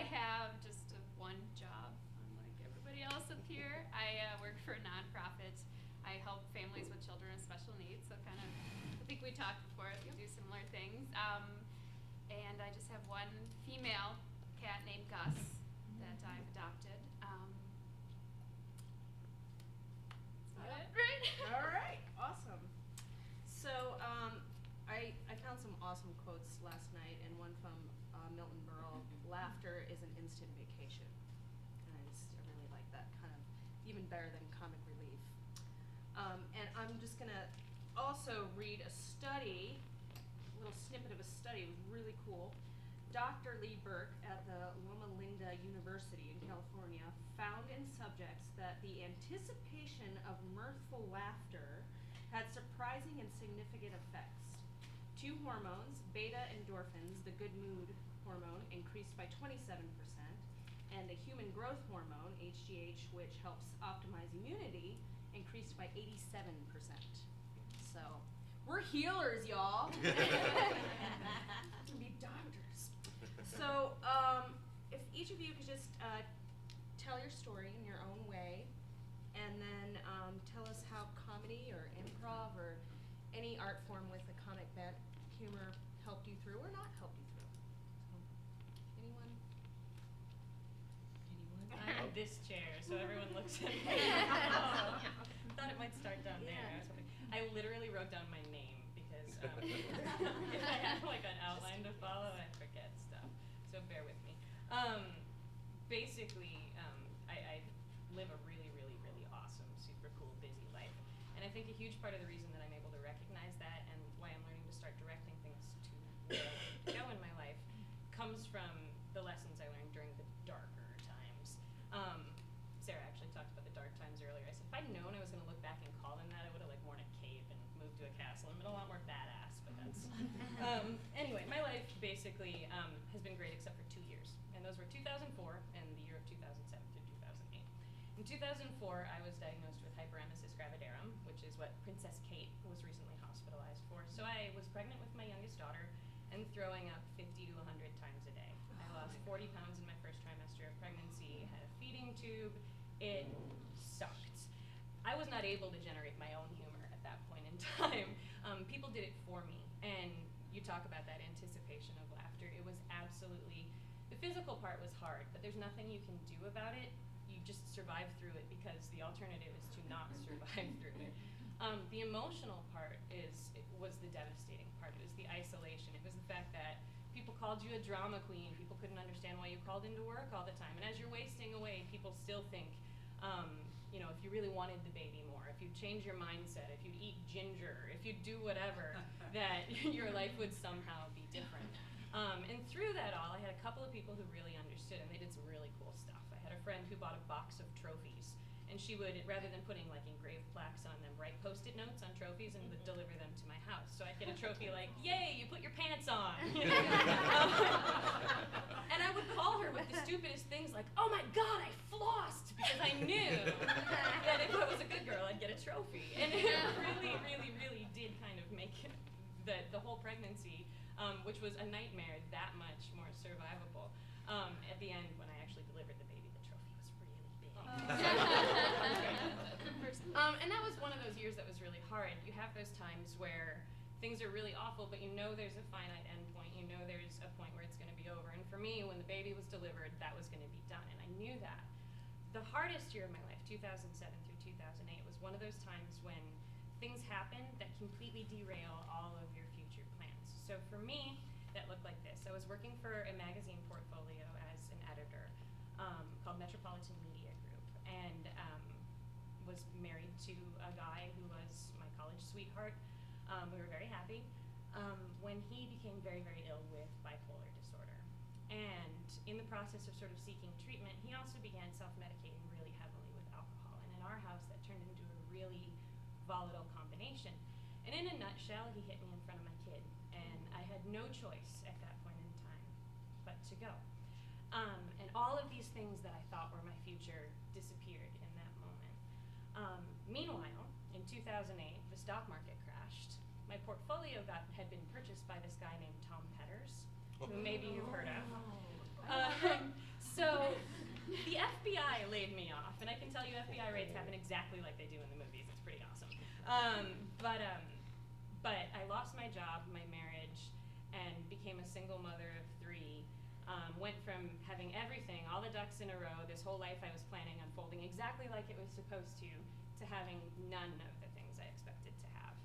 I have just one job, unlike everybody else up here. I work for a nonprofit. I help families with children with special needs, so kind of, I think we talked before, we do similar things. And I just have one female cat named Gus that I've adopted. Right? All right, awesome. So I found some awesome quotes last night, and one from Milton Berle, laughter is an instant vacation. And I really like that, kind of even better than comic relief. And I'm just gonna also read a study, a little snippet of a study. It was really cool. Dr. Lee Burke at the Loma Linda University in California found in subjects that the anticipation of mirthful laughter had surprising and significant effects. Two hormones, beta endorphins, the good mood hormone, increased by 27%, and the human growth hormone, HGH, which helps optimize immunity, increased by 87%. So, we're healers, y'all. We're gonna be doctors. So, if each of you could just tell your story in your own way, and then tell us how comedy or improv or any art form with a comic bent humor helped you through or not helped you through. So, anyone? I'm in this chair, so everyone looks at me. Oh, thought it might start down there. I literally wrote down my name because if I have like an outline to follow, I forget stuff. So bear with me. Basically, I live a really, really, really awesome, super cool, busy life. And I think a huge part of the reason that I'm able to recognize that and why I'm learning to start directing things to where I want to go in my life comes from the lessons I learned during the darker times. Sarah actually talked about the dark times earlier. I said if I'd known I was going to look back and call them that, I would have like worn a cape and moved to a castle and been a lot more badass. But that's anyway. My life basically has been great except for 2 years, and those were 2004 and the year of 2007 through 2008. In 2004, I was diagnosed with hyperemesis gravidarum, which is what Princess Kate was recently hospitalized for. So I was pregnant with my youngest daughter and throwing up 50 to 100 times a day. I lost 40 pounds in my first trimester of pregnancy, had a feeding tube. It sucked. I was not able to generate my own humor at that point in time. People did it for me. And you talk about that anticipation of laughter. It was absolutely, the physical part was hard, but there's nothing you can do about it. You just survive through it because the alternative is to not survive through it. The emotional part was the devastating part. It was the isolation. It was the fact that people called you a drama queen. People couldn't understand why you called into work all the time. And as you're wasting away, people still think, if you really wanted the baby more, if you change your mindset, if you'd eat ginger, if you'd do whatever, that your life would somehow be different. And through that all, I had a couple of people who really understood, and they did some really cool stuff. I had a friend who bought a box of trophies, and she would, rather than putting like engraved plaques on them, write Post-it notes on trophies and would deliver them to my house. So I'd get a trophy like, "Yay, you put your pants on!" And I would call her with the stupidest things like, "Oh my God, I flossed!" Because I knew that if I was a good girl, I'd get a trophy. And it really, really, really did kind of make the whole pregnancy, which was a nightmare, that much more survivable. At the end, when I actually delivered the baby, the trophy was really big. And that was one of those years that was really hard. You have those times where things are really awful, but you know there's a finite end point. You know there's a point where it's going to be over. And for me, when the baby was delivered, that was going to be done, and I knew that. The hardest year of my life, 2007 through 2008, was one of those times when things happen that completely derail all of your future plans. So for me, that looked like this. I was working for a magazine portfolio as an editor called Metropolitan Media Group, and was married to a guy who was my college sweetheart. We were very happy when he became very, very ill with bipolar disorder. And in the process of sort of seeking treatment, he also began self-medicating really heavily with alcohol. And in our house, that turned into a really volatile combination. And in a nutshell, he hit me in front of my kid. And I had no choice at that point in time but to go. And all of these things that I thought were my future disappeared in that moment. Meanwhile, in 2008, the stock market crashed. My portfolio had been purchased by this guy named Tom Petters, who maybe you've heard of. laid me off. And I can tell you FBI raids happen exactly like they do in the movies. It's pretty awesome. But I lost my job, my marriage, and became a single mother of 3. Went from having everything, all the ducks in a row, this whole life I was planning unfolding exactly like it was supposed to having none of the things I expected to have.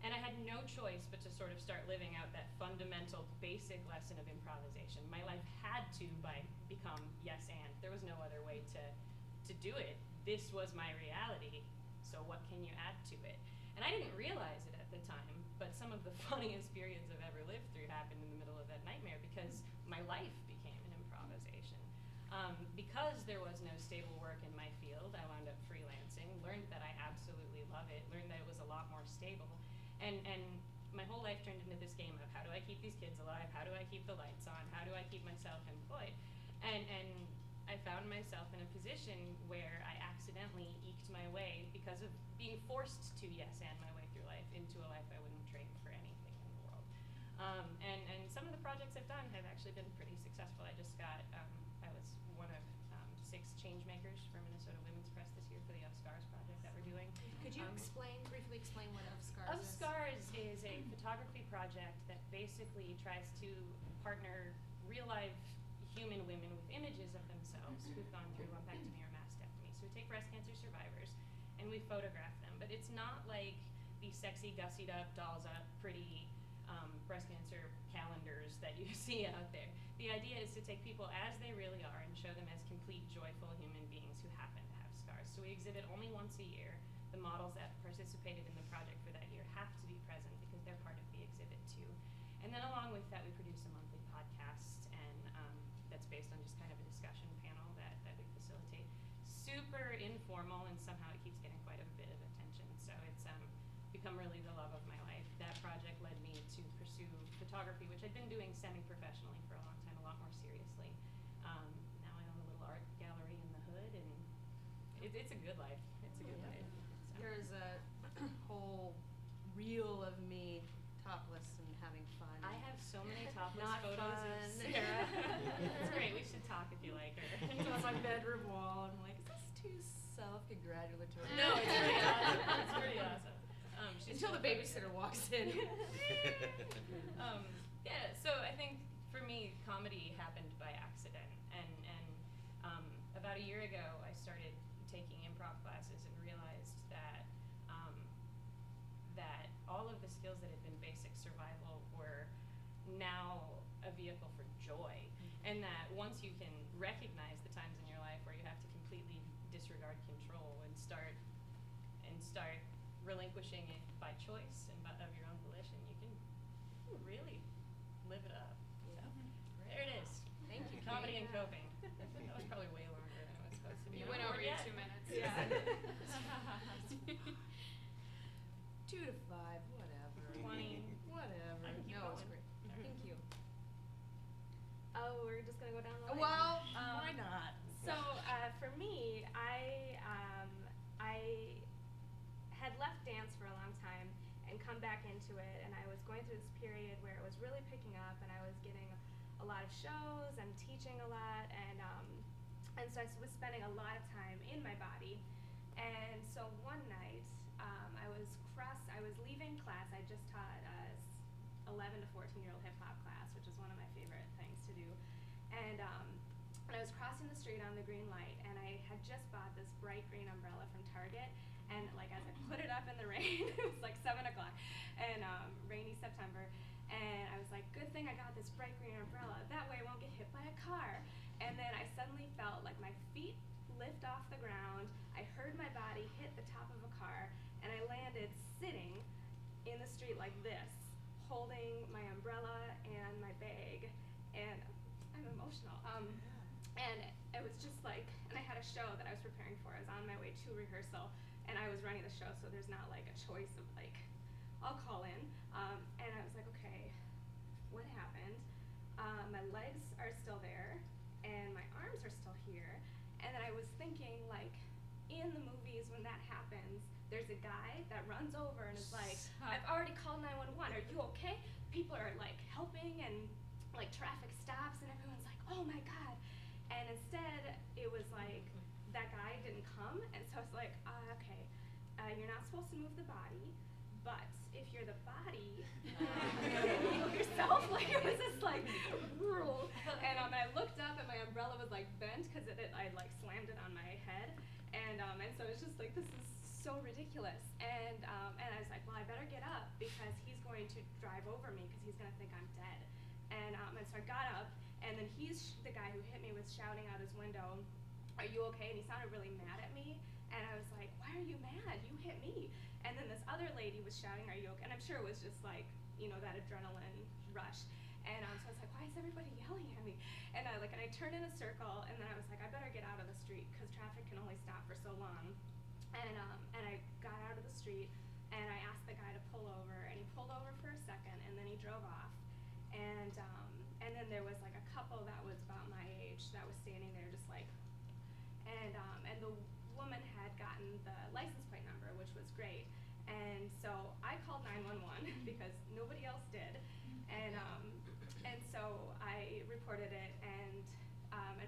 And I had no choice but to sort of start living out that fundamental, basic lesson of improvisation. My life had to become yes and. There was no other way to do it. This was my reality, so what can you add to it? And I didn't realize it at the time, but some of the funniest periods I've ever lived through happened in the middle of that nightmare because my life became an improvisation. Because there was no stable work in my field, I wound up freelancing, learned that I absolutely love it, learned that it was a lot more stable, and my whole life turned into this game of how do I keep these kids alive, how do I keep the lights on, how do I keep myself employed, and I found myself in a position where I accidentally eked my way because of being forced to yes and my way through life into a life I wouldn't trade for anything in the world. And some of the projects I've done have actually been pretty successful. I just got, I was one of 6 change makers for Minnesota Women's Press this year for the Of Scars project that we're doing. Could you briefly explain what Of Scars Of is? Scars is a photography project that basically tries to partner real life human women with images of themselves who've gone through lumpectomy or mastectomy. So we take breast cancer survivors and we photograph them, but it's not like these sexy, gussied up, dolls up, pretty breast cancer calendars that you see out there. The idea is to take people as they really are and show them as complete, joyful human beings who happen to have scars. So we exhibit only once a year. The models that participated in the project for that year have to be present because they're part of the exhibit too. And then along with that, we produce a monthly podcast, and that's based on just kind of a discussion panel that we facilitate. Super informal, and somehow it keeps getting quite a bit of attention. So it's become really the love of my life. That project led me to pursue photography, which I'd been doing semi-professionally for a long time, a lot more seriously. Now I own a little art gallery in the hood, and it's a good life. It's a good life. So. There's a whole reel of me topless and having fun. I have so many topless Not photos fun. of Sarah. It's great. We should talk if you like her. It's on my bedroom wall, and I'm like, is this too self-congratulatory? No, it's pretty awesome. It's pretty awesome. She's Until the so babysitter walks in. Yeah, so I think for me, comedy happened by accident, and about a year ago, I started taking improv classes and realized that that all of the skills that had been basic survival were now a vehicle for joy, and that once you can recognize the times in your life where you have to completely disregard control and start relinquishing it by choice and of your own volition, you can really live it up. So there it is. Thank you. Comedy Kate. and coping. That was probably way longer than it was supposed to be. You went over your 2 minutes. Yeah. 2 to 5, whatever. 20. Whatever. I can keep No, it's going. great. Thank you. Oh, we're just gonna go down the line. Well, why not? So for me, I had left dance for a long time and come back into it, and I was going through this period where it was really picking up, and I was getting a lot of shows and teaching a lot, and so I was spending a lot of time in my body. And so one night, I was leaving class. I just taught 11 to 14-year-old hip hop class, which is one of my favorite things to do. And I was crossing the street on the green light, and I had just bought this bright green umbrella from Target. And like as I put it up in the rain, it was like 7 o'clock, and rainy September. And I was like, good thing I got this bright green umbrella. That way I won't get hit by a car. And then I suddenly felt like my feet lift off the ground. I heard my body hit the top of a car, and I landed sitting in the street like this, holding my umbrella and my bag. And I'm emotional. And it was just like, and I had a show that I was preparing for. I was on my way to rehearsal, and I was running the show, so there's not like a choice of like, I'll call in. And I was like, okay, what happened? My legs are still there, and my arms are still here. And then I was thinking, like, in the movies when that happens, there's a guy that runs over and is like, I've already called 911, are you okay? People are like helping, and like traffic stops, and everyone's like, oh my God. And instead, it was like that guy didn't come, and so I was like, okay, you're not supposed to move the body, but if you're the body, move yourself. Like, it was this like rule. And I looked up and my umbrella was like bent because I like slammed it on my head, and so it's just like, this is so ridiculous. And I was like, well, I better get up because he's going to drive over me because he's gonna think I'm dead. And so I got up, and then the guy who hit me was shouting out his window, "Are you okay?" And he sounded really mad at me. And I was like, why are you mad? You hit me. And then this other lady was shouting, "Are you okay?" And I'm sure it was just like, that adrenaline rush. And so I was like, why is everybody yelling at me? And I turned in a circle, and then I was like, I better get out of the street because traffic can only stop for so long. And I got out of the street, and I asked the guy to pull over, and he pulled over for a second, and then he drove off. And then there was like a couple that was about my age that was standing there just like, and the woman had gotten the license plate number, which was great. And so I called 911 because nobody else did. And so I reported it, and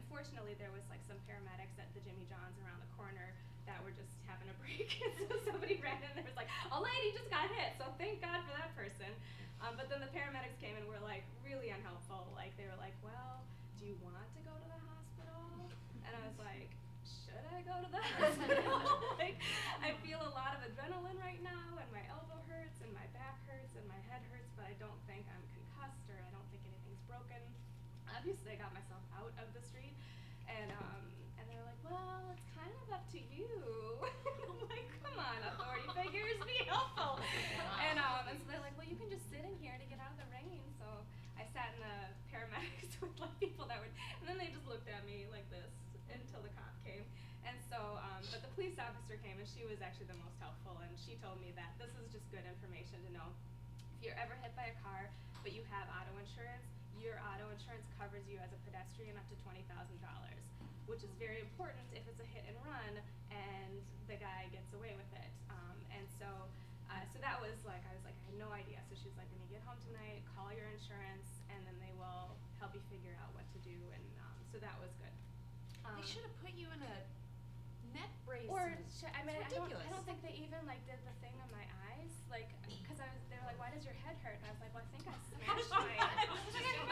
fortunately there was like some paramedics at the Jimmy John's around the corner that were just having a break. And so somebody ran in there was like, a lady just got hit, so thank God for that person. But then the paramedics came and were like really unhelpful. Like, they were like, well, do you want to go to the hospital? And I was like, should I go to the hospital? Like, I feel a lot of adrenaline right now, and my elbow hurts, and my back hurts, and my head hurts, but I don't think I'm concussed, or I don't think anything's broken. Obviously, I got myself out of the street, and they were like, well, it's kind of up to you. I'm like, come on, authority figures, be helpful. And so they're like, well, you can just sit in here to get out of the rain. So I sat in the paramedics with like people that were, and then they just looked at me like this until the cop came. And so, but the police officer came, and she was actually the most helpful, and she told me that this is just good information to know. If you're ever hit by a car, but you have auto insurance, your auto insurance covers you as a pedestrian up to $20,000, which is very important if it's a hit and run and the guy gets away with it. And so that was like, I was like, I had no idea. So she was like, when you get home tonight, call your insurance, and then they will help you figure out what to do. And so that was good. They should have put you in a neck brace. Or It's I ridiculous. don't think they even like did the thing on my eyes, like, because they were like, why does your head hurt? And I was like, well, I think I smashed my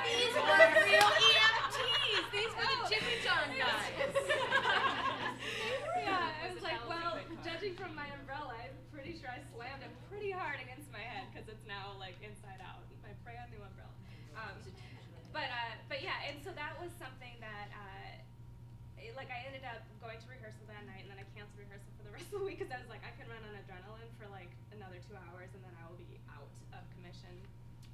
These were real EMTs. These were the Jimmy John guys. Yeah, I was Was it like, hell well, of a good car? judging from my umbrella, I'm pretty sure I slammed it pretty hard against my head because it's now like inside out, my brand new umbrella. But yeah, and so that was something that I ended up going to rehearsal that night, and then I canceled rehearsal for the rest of the week because I was like, I can run on adrenaline for like another 2 hours, and then I will be out of commission,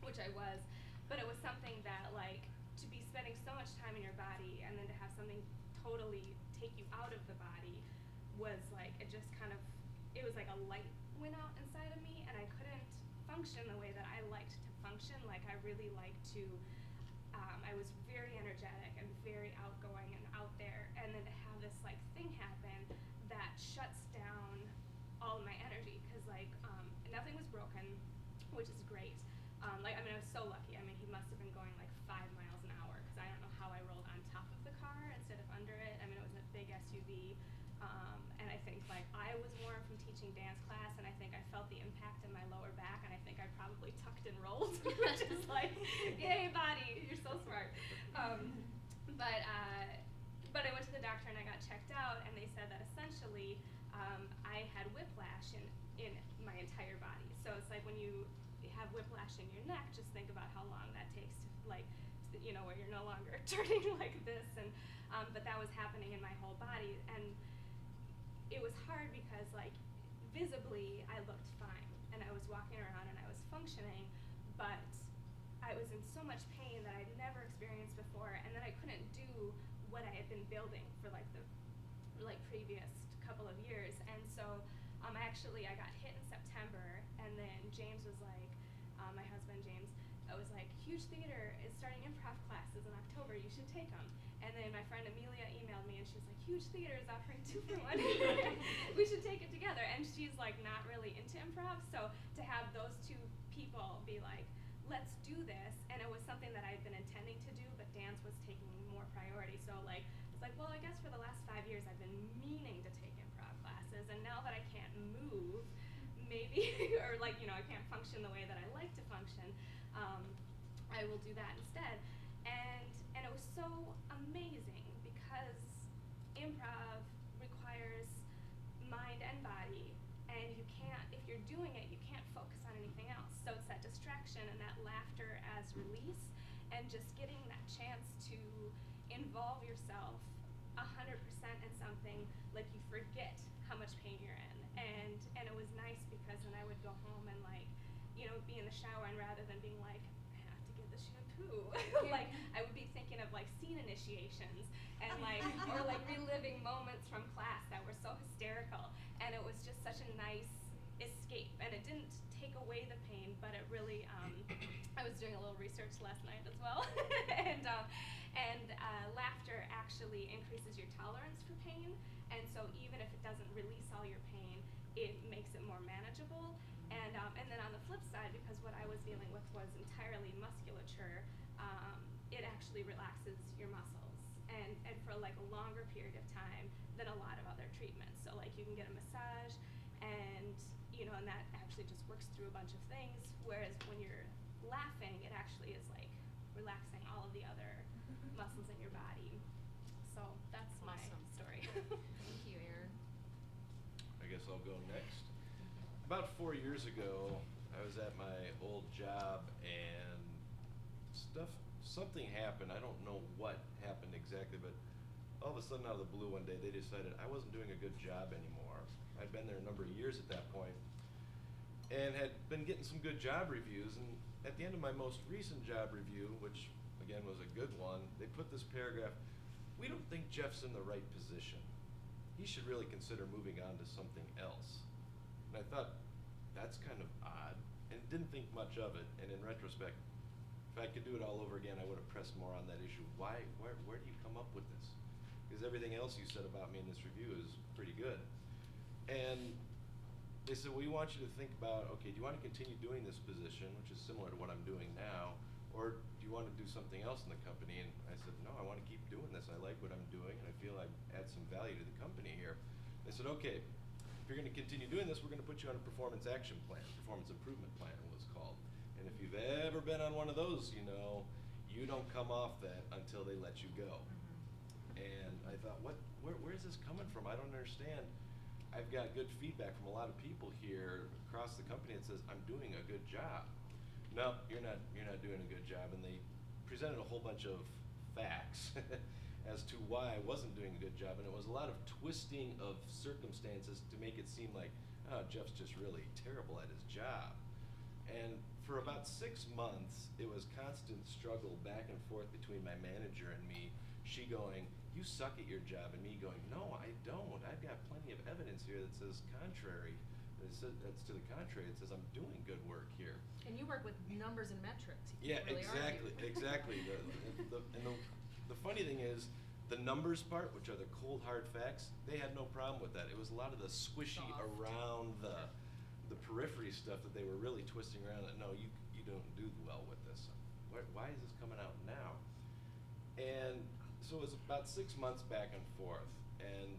which I was. But it was something that, like, to be spending so much time in your body and then to have something totally take you out of the body was like, it just kind of, it was like a light went out inside of me, and I couldn't function the way that I liked to function. Like, I really liked to, I was very energetic and very outgoing and out there, and then to have this like thing happen that shuts down all of my energy, because like nothing was broken, which is great. I was so lucky. I mean, he must have been going like 5 miles an hour, because I don't know how I rolled on top of the car instead of under it. I mean, it was a big SUV, and I think like I was warm from teaching dance class, and I think I felt the impact in my lower back, and I think I probably tucked and rolled, which is like, yay, body, you're so smart. But I went to the doctor and I got checked out, and they said that essentially I had whiplash in my entire body. So it's like when you have whiplash in your neck, just think about how long that takes to where you're no longer turning like this, and but that was happening in my whole body, and it was hard because like visibly I looked fine, and I was walking around and I was functioning, but I was in so much pain that I'd never experienced before, and then I couldn't do what I had been building for like the previous couple of years. And so I got hit in September, and then James was like, my husband James, was like, Huge Theater is starting improv classes in October, you should take them. And then my friend Amelia emailed me, and she was like, Huge Theater is offering 2 for 1. We should take it together. And she's like not really into improv, so to have those two people be like, let's do this, and it was something that I had been intending to do, but dance was taking more priority. So like, it's like, well, I guess for the last 5 years I've been meaning to take improv classes, and now that I can't move, maybe, or like, you know, I can't function the way that I like to function, I will do that instead. And it was so amazing because improv requires mind and body, and you can't, if you're doing it, you can't focus on anything else. So it's that distraction and that laughter as release, and just getting that chance to involve yourself 100% in something, like you forget how much pain you're in. And it was nice because then I would go home and, like, you know, be in the shower, and rather than being like, I have to get the shampoo, like I would be thinking of like scene initiations and like, or like reliving moments from class that were so hysterical. And it was just such a nice escape, and it didn't take away the pain, but it really, I was doing a little research last night as well, and laughter actually increases your tolerance for pain, and so even if it doesn't release all your pain, it makes it more manageable. And then on the flip side, because what I was dealing with was entirely musculature, it actually relaxes your muscles, and for like a longer period of time than a lot of other treatments. So like you can get a massage, and you know, and that actually just works through a bunch of things, whereas when you're laughing, it actually is like relaxing all of the other muscles in your body. So that's my story. Thank you, Erin. I guess I'll go next. About 4 years ago, I was at my old job, and something happened. I don't know what happened exactly, but all of a sudden out of the blue one day, they decided I wasn't doing a good job anymore. I'd been there a number of years at that point and had been getting some good job reviews, and at the end of my most recent job review, which again was a good one, they put this paragraph, "We don't think Jeff's in the right position. He should really consider moving on to something else." And I thought, that's kind of odd, and didn't think much of it. And in retrospect, if I could do it all over again, I would have pressed more on that issue. Where do you come up with this? Because everything else you said about me in this review is pretty good. And they said, we want you to think about, okay, do you want to continue doing this position, which is similar to what I'm doing now, or do you want to do something else in the company? And I said, no, I want to keep doing this. I like what I'm doing, and I feel I add some value to the company here. They said, okay, if you're going to continue doing this, we're going to put you on a performance action plan, performance improvement plan it was called. And if you've ever been on one of those, you know, you don't come off that until they let you go. And I thought, where's this coming from? I don't understand. I've got good feedback from a lot of people here across the company that says I'm doing a good job. No, you're not doing a good job. And they presented a whole bunch of facts as to why I wasn't doing a good job, and it was a lot of twisting of circumstances to make it seem like, oh, Jeff's just really terrible at his job. And for about 6 months, it was constant struggle back and forth between my manager and me. She going, you suck at your job, and me going, no, I don't. I've got plenty of evidence here that says contrary. That's to the contrary. It says I'm doing good work here. And you work with numbers and metrics. You Yeah, can't really argue. exactly. The funny thing is, the numbers part, which are the cold hard facts, they had no problem with that. It was a lot of the squishy Soft. around the periphery stuff that they were really twisting around. That no, you don't do well with this. Why is this coming out now? And so it was about 6 months back and forth, and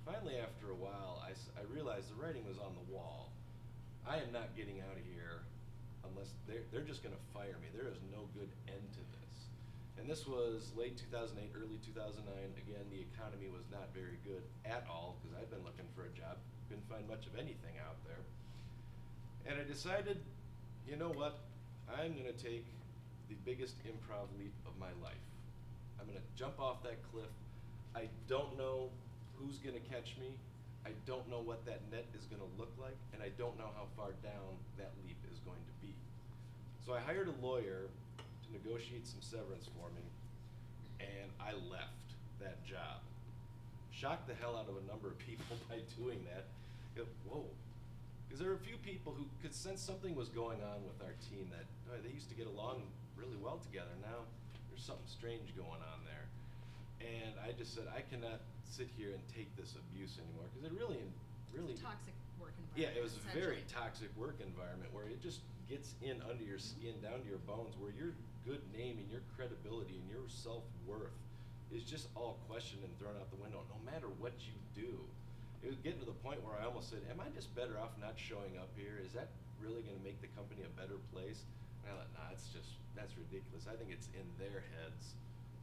finally after a while, I realized the writing was on the wall. I am not getting out of here unless they're just going to fire me. There is no good end to this. And this was late 2008, early 2009. Again, the economy was not very good at all, because I'd been looking for a job, couldn't find much of anything out there. And I decided, you know what, I'm going to take the biggest improv leap of my life. I'm going to jump off that cliff. I don't know who's going to catch me. I don't know what that net is going to look like, and I don't know how far down that leap is going to be. So I hired a lawyer to negotiate some severance for me, and I left that job. Shocked the hell out of a number of people by doing that. Whoa. Because there were a few people who could sense something was going on with our team, that they used to get along really well together. Now there's something strange going on there. And I just said, I cannot sit here and take this abuse anymore, because it really It's a toxic work environment. yeah, it was a very essentially. toxic work environment where it just gets in under your skin, down to your bones, where your good name and your credibility and your self-worth is just all questioned and thrown out the window, no matter what you do. It was getting to the point where I almost said, am I just better off not showing up here? Is that really gonna make the company a better place? And I thought, nah, that's ridiculous. I think it's in their heads,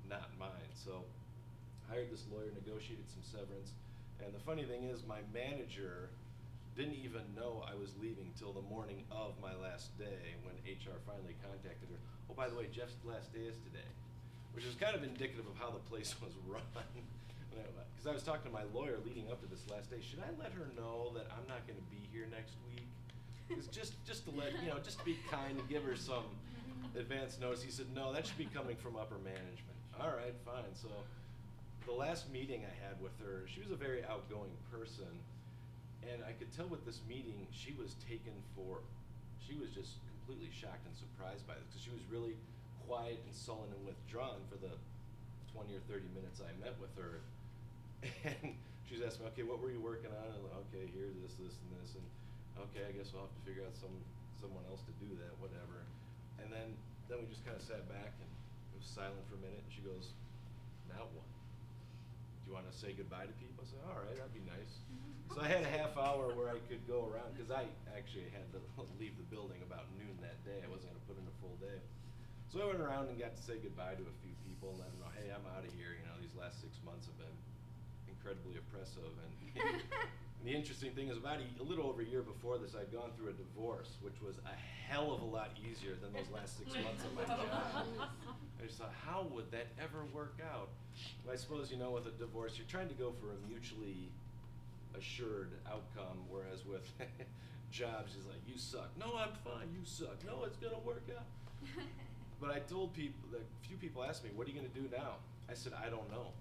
not mine. So hired this lawyer, negotiated some severance, and the funny thing is my manager didn't even know I was leaving till the morning of my last day when HR finally contacted her. Oh, by the way, Jeff's last day is today, which is kind of indicative of how the place was run. Because I was talking to my lawyer leading up to this last day. Should I let her know that I'm not going to be here next week? It's just to let, just to be kind and give her some advance notice. He said, no, that should be coming from upper management. All right, fine. So the last meeting I had with her, she was a very outgoing person. And I could tell with this meeting, she was just completely shocked and surprised by this, because she was really quiet and sullen and withdrawn for the 20 or 30 minutes I met with her. And she was asking me, okay, what were you working on? And okay, here's this, and this, and okay, I guess we'll have to figure out someone else to do that, whatever. And then we just kind of sat back and it was silent for a minute, and she goes, now what? Do you want to say goodbye to people? I said, all right, that'd be nice. So I had a half hour where I could go around, because I actually had to leave the building about noon that day. I wasn't going to put in a full day. So I went around and got to say goodbye to a few people and let them know, hey, I'm out of here. These last 6 months have been incredibly oppressive. And the interesting thing is, about a little over a year before this, I'd gone through a divorce, which was a hell of a lot easier than those last 6 months of my job. I just thought, how would that ever work out? And I suppose, with a divorce, you're trying to go for a mutually assured outcome, whereas with jobs, it's like, you suck. No, I'm fine. You suck. No, it's gonna work out. But I told people, a few people asked me, what are you gonna do now? I said, I don't know.